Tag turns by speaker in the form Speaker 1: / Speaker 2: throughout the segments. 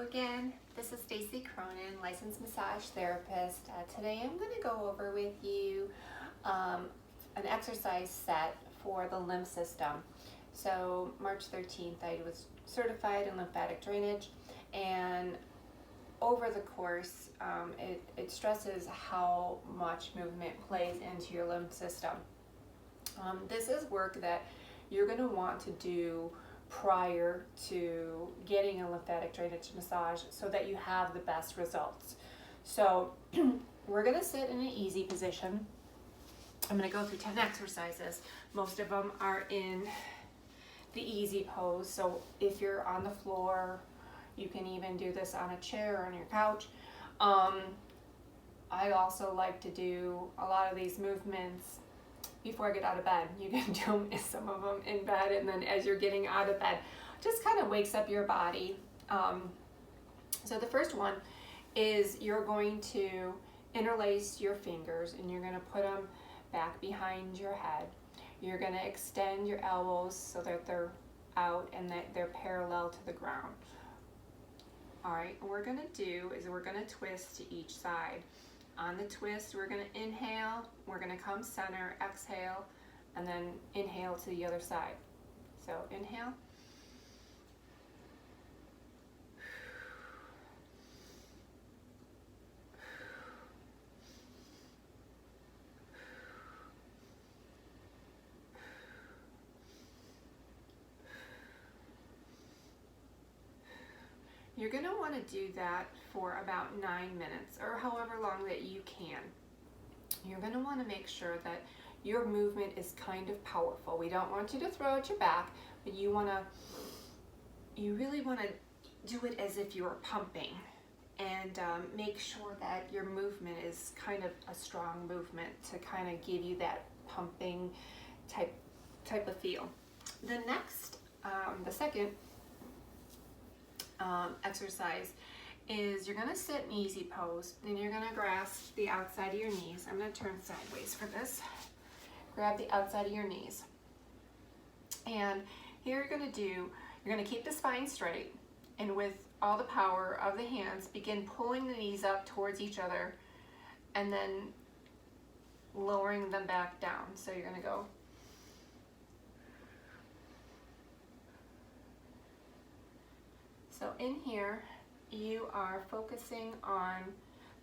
Speaker 1: again. This is Stacy Cronin, licensed massage therapist. Today I'm going to go over with you an exercise set for the lymph system. So March 13th I was certified in lymphatic drainage, and over the course it stresses how much movement plays into your lymph system. This is work that you're going to want to do prior to getting a lymphatic drainage massage so that you have the best results. So we're going to sit in an easy position. I'm going to go through 10 exercises. Most of them are in the easy pose. So if you're on the floor, you can even do this on a chair or on your couch. I also like to do a lot of these movements before I get out of bed. You can do some of them in bed, and then as you're getting out of bed, just kind of wakes up your body. So the first one is you're going to interlace your fingers and you're going to put them back behind your head. You're going to extend your elbows so that they're out and that they're parallel to the ground. All right, what we're going to do is we're going to twist to each side. On the twist, we're going to inhale, we're going to come center, exhale, and then inhale to the other side. So inhale. You're going to want to do that for about 9 minutes or however long that you can. You're going to want to make sure that your movement is kind of powerful. We don't want you to throw out your back, but you really want to do it as if you were pumping, and make sure that your movement is kind of a strong movement to kind of give you that pumping type of feel. The next, the second exercise is you're going to sit in easy pose and you're going to grasp the outside of your knees. I'm going to turn sideways for this. Grab the outside of your knees. And here you're going to keep the spine straight, and with all the power of the hands, begin pulling the knees up towards each other and then lowering them back down. So you're going to go . So in here, you are focusing on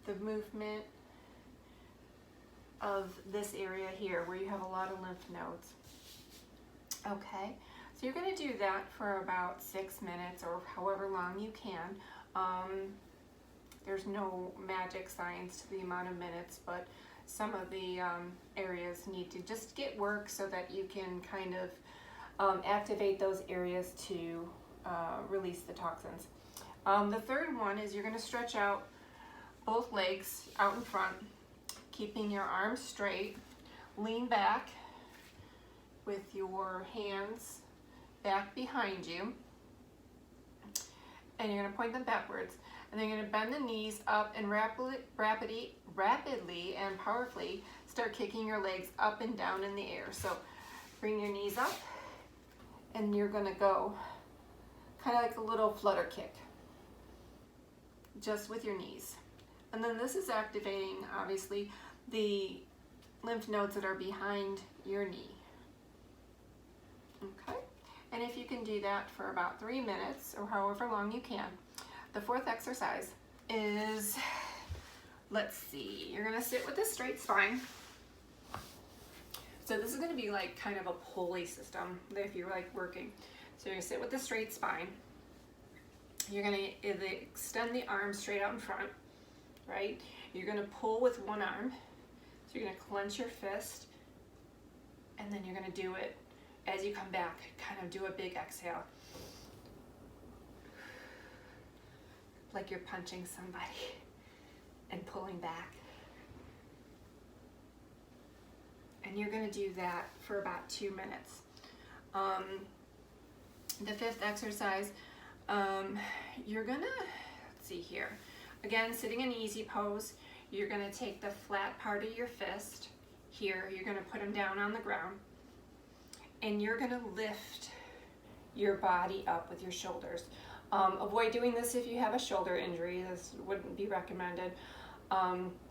Speaker 1: the movement of this area here where you have a lot of lymph nodes. Okay, so you're going to do that for about 6 minutes or however long you can. There's no magic science to the amount of minutes, but some of the areas need to just get work so that you can kind of activate those areas to release the toxins. The third one is you're going to stretch out both legs out in front, keeping your arms straight. Lean back with your hands back behind you, and you're going to point them backwards, and then you're going to bend the knees up and rapidly and powerfully start kicking your legs up and down in the air. So bring your knees up, and you're going to go kind of like a little flutter kick, just with your knees. And then this is activating, obviously, the lymph nodes that are behind your knee. Okay, and if you can do that for about 3 minutes or however long you can. The fourth exercise is, let's see, you're gonna sit with a straight spine. So this is gonna be like kind of a pulley system if you're like working. So you're gonna sit with a straight spine. You're gonna extend the arm straight out in front, right? You're gonna pull with one arm. So you're gonna clench your fist, and then you're gonna do it as you come back, kind of do a big exhale. Like you're punching somebody and pulling back. And you're gonna do that for about 2 minutes. The fifth exercise, you're gonna, let's see here, again, sitting in easy pose, you're gonna take the flat part of your fist here, you're gonna put them down on the ground, and you're gonna lift your body up with your shoulders. Avoid doing this if you have a shoulder injury. This wouldn't be recommended.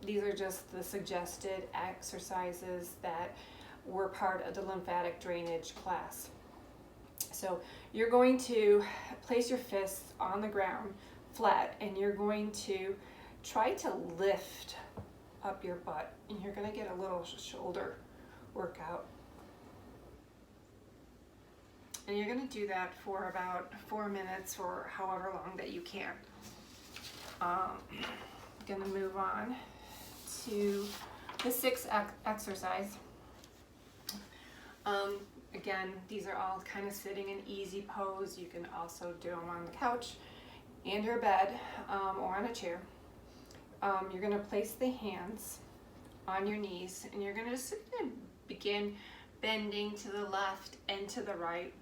Speaker 1: These are just the suggested exercises that were part of the lymphatic drainage class. So you're going to place your fists on the ground flat, and you're going to try to lift up your butt, and you're going to get a little shoulder workout. And you're going to do that for about 4 minutes or however long that you can. I'm going to move on to the sixth exercise. Again, these are all kind of sitting in easy pose. You can also do them on the couch and your bed or on a chair. You're going to place the hands on your knees, and you're going to just begin bending to the left and to the right.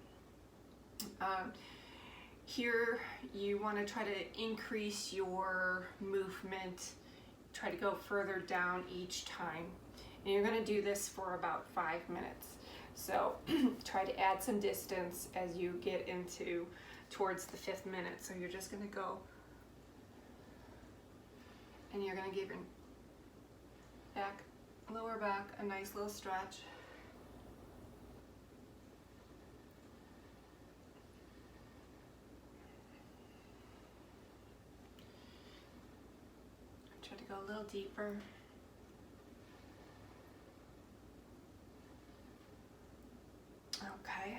Speaker 1: Here you want to try to increase your movement, try to go further down each time. And you're going to do this for about 5 minutes. So try to add some distance as you get into towards the 5th minute. So you're just going to go, and you're going to give your back, lower back a nice little stretch. Try to go a little deeper. Okay,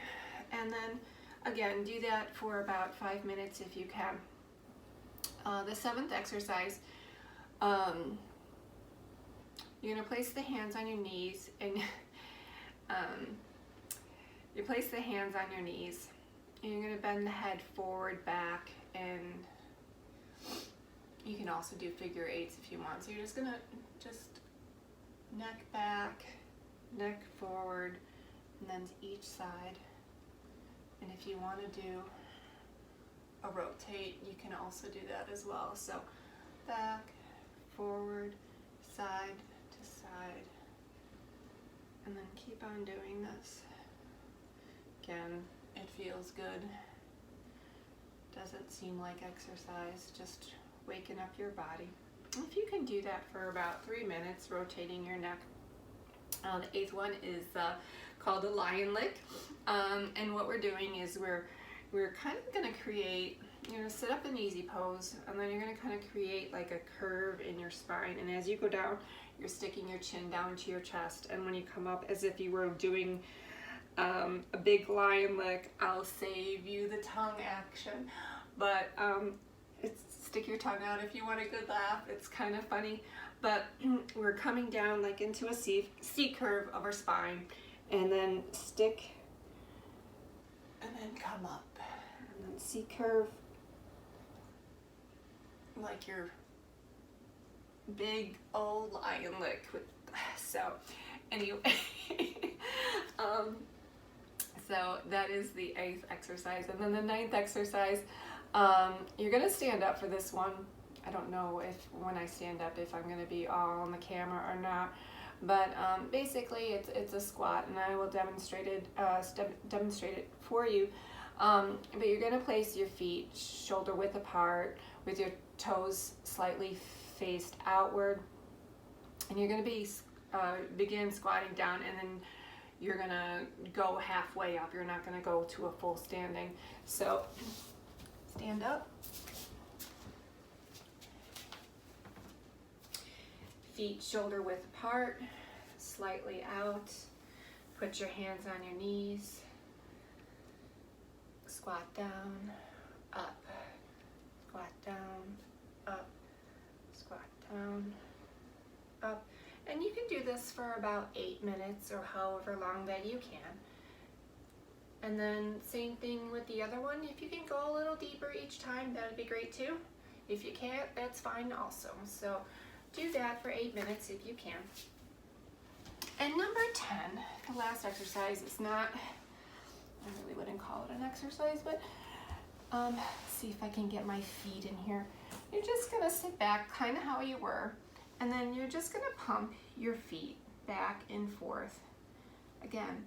Speaker 1: and then again, do that for about 5 minutes if you can. The 7th exercise, you're going to place the hands on your knees, and you place the hands on your knees, and you're going to bend the head forward, back, and you can also do figure eights if you want. So you're just going to neck back, neck forward, and then to each side. And if you want to do a rotate, you can also do that as well. So back, forward, side to side, and then keep on doing this. Again, it feels good. Doesn't seem like exercise, just waking up your body. If you can do that for about 3 minutes, rotating your neck. The 8th one is called a lion lick, and what we're doing is we're kind of going to create, you're going to sit up in easy pose, and then you're going to kind of create like a curve in your spine, and as you go down, you're sticking your chin down to your chest, and when you come up, as if you were doing a big lion lick, I'll save you the tongue action, but stick your tongue out if you want a good laugh. It's kind of funny, but we're coming down like into a C curve of our spine, and then stick, and then come up, and then C curve, like your big old lion lick. So anyway, so that is the 8th exercise, and then the 9th exercise. You're going to stand up for this one. I don't know if when I stand up if I'm going to be all on the camera or not, but basically it's a squat, and I will demonstrate it for you. But you're going to place your feet shoulder width apart with your toes slightly faced outward, and you're going to be begin squatting down, and then you're going to go halfway up. You're not going to go to a full standing. So stand up. Feet shoulder width apart, slightly out. Put your hands on your knees. Squat down, up. Squat down, up. Squat down, up. And you can do this for about 8 minutes or however long that you can. And then same thing with the other one. If you can go a little deeper each time, that would be great too. If you can't, that's fine also. So do that for 8 minutes if you can. And number 10, the last exercise is not, I really wouldn't call it an exercise, but see if I can get my feet in here. You're just gonna sit back kind of how you were, and then you're just gonna pump your feet back and forth. Again,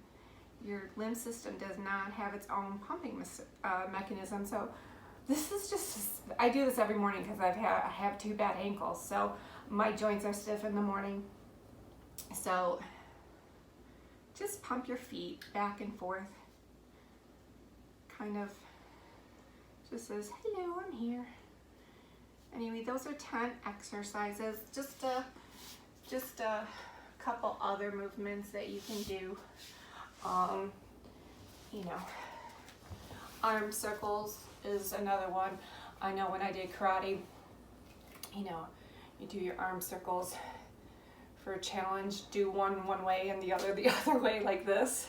Speaker 1: your lymph system does not have its own pumping mechanism, so this is just, I do this every morning because I have 2 bad ankles, so my joints are stiff in the morning. So just pump your feet back and forth, kind of just says, hello, I'm here. Anyway, those are 10 exercises, just a couple other movements that you can do. You know, arm circles is another one. I know when I did karate, you know, you do your arm circles for a challenge, do one way and the other way like this,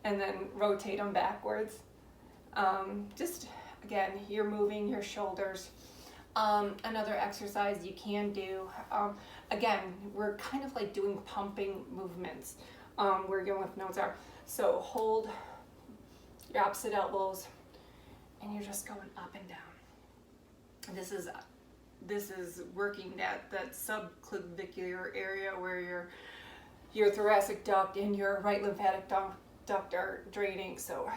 Speaker 1: and then rotate them backwards. Just, again, you're moving your shoulders. Another exercise you can do, again, we're kind of like doing pumping movements where your lymph nodes are. So hold your opposite elbows and you're just going up and down. This is working that subclavicular area where your thoracic duct and your right lymphatic duct are draining. So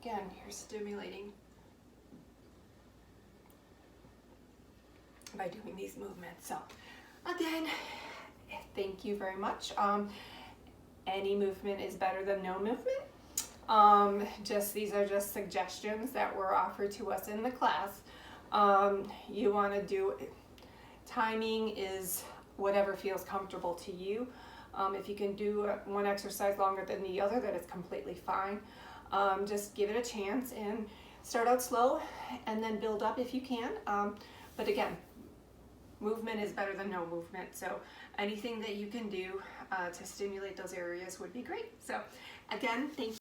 Speaker 1: again, you're stimulating by doing these movements. So again, thank you very much. Any movement is better than no movement. These are just suggestions that were offered to us in the class. You want to do, timing is whatever feels comfortable to you. If you can do one exercise longer than the other, that is completely fine. Just give it a chance and start out slow and then build up if you can. But again, movement is better than no movement. So anything that you can do to stimulate those areas would be great. So again, thank you.